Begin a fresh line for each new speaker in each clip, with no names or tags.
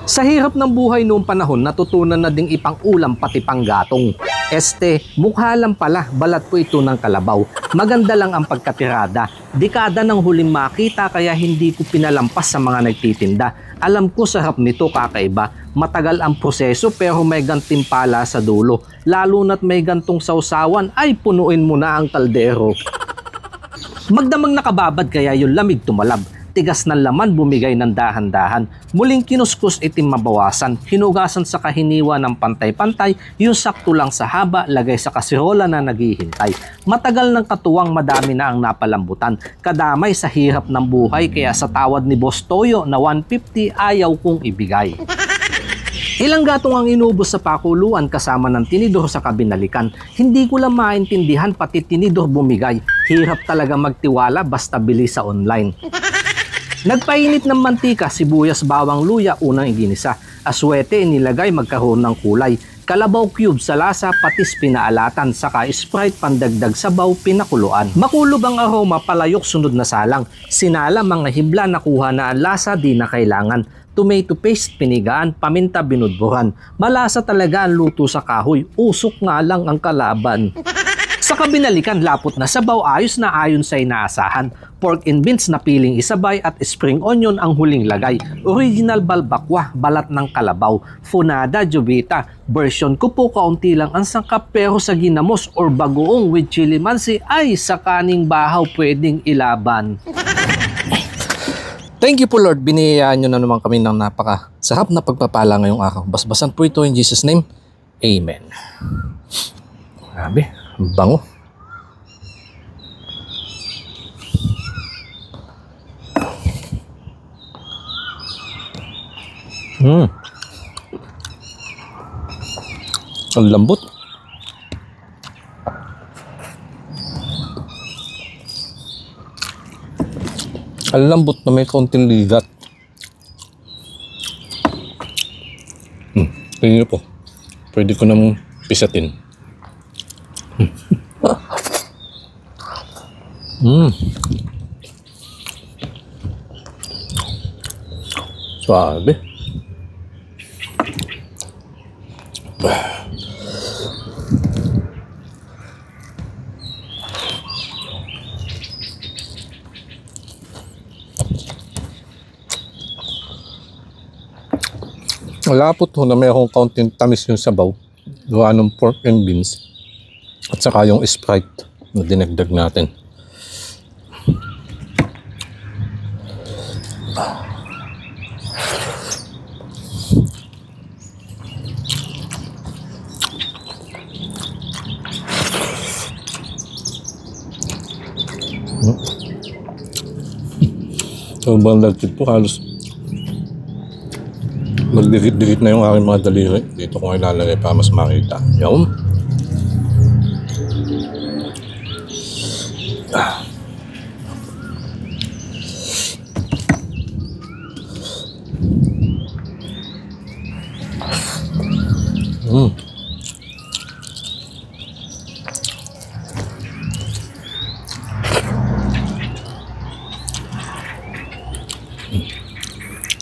Sa hirap ng buhay noong panahon, natutunan na ding ipang-ulam pati panggatong. Mukha lang pala, balat po ito ng kalabaw. Maganda lang ang pagkatirada. Dekada nang huling makita kaya hindi ko pinalampas sa mga nagtitinda. Alam ko sarap nito kakaiba. Matagal ang proseso pero may gantimpala sa dulo. Lalo na't may gantong sausawan ay punuin mo na ang kaldero. Magdamang nakababad kaya yung lamig tumalab. Tigas ng laman bumigay ng dahan-dahan. Muling kinuskus itim mabawasan. Hinugasan sa kahiniwa ng pantay-pantay. Yung sakto lang sa haba, lagay sa kasirola na naghihintay. Matagal ng katuwang madami na ang napalambutan. Kadamay sa hirap ng buhay kaya sa tawad ni Boss Toyo na 150 ayaw kong ibigay. Ilang gatong ang inubos sa pakuluan kasama ng tinidor sa kabinalikan. Hindi ko lang maintindihan pati tinidor bumigay. Hirap talaga magtiwala basta bili sa online. Nagpainit ng mantika, sibuyas, bawang, luya, unang iginisa. Aswete inilagay magkaroon ng kulay. Kalabaw cube sa lasa, patis pinaalatan, saka Sprite pandagdag sabaw, pinakuluan. Makulob ang aroma, palayok sunod na salang. Sinala mga hibla, nakuha na ang lasa, di na kailangan. Tomato paste, pinigaan, paminta, binudburan. Malasa talaga ang luto sa kahoy, usok nga lang ang kalaban. Sa kabinalikan, lapot na sabaw, ayos na ayon sa inaasahan. Pork and beans na piling isabay at spring onion ang huling lagay. Original balbakwa, balat ng kalabaw. Funada, jubita. Version ko po kaunti lang ang sangkap pero sa ginamos or bagoong with chili mansi ay sa kaning bahaw pwedeng ilaban. Thank you po Lord, biniyayaan nyo na naman kami ng napaka-sarap na pagpapala ngayong araw. Basbasan po ito in Jesus' name. Amen. Grabe, bango. Ang lambot. Ang lambot na may kaunting ligat. Tingnan po. Pwede ko namang pisatin. Suabe. Malapot ho na may akong kaunting tamis yung sabaw. Gawa ng pork and beans. At saka yung Sprite na dinagdag natin. Sobrang lagkit po, halos magdikit-dikit na yung aking mga daliri. Dito ko ilalagay para mas makita. Yun.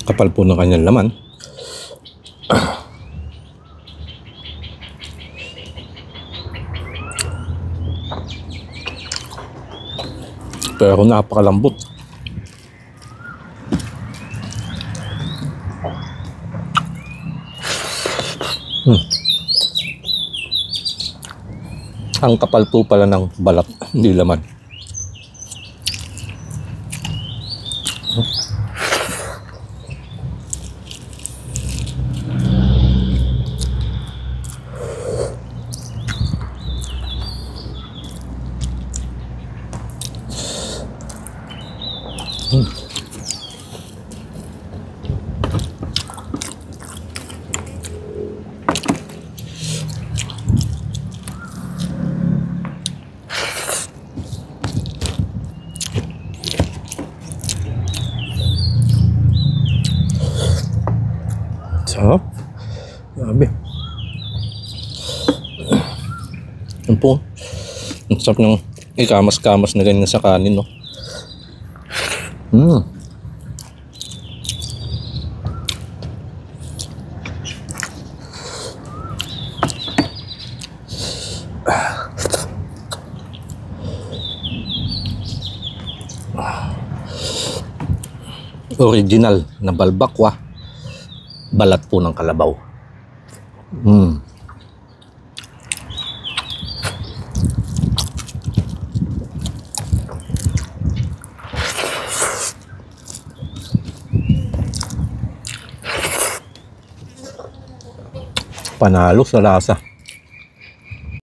Kapal po ng kanyang laman. Pero napakalambot. Ang kapal po pala ng balat, hindi laman. Sarap. Grabe. Yan po. Ang sarap ng ikamas-kamas na ganyan sa kanin, no? Original na balbakwa, balat po ng kalabaw. Panalo sa lasa.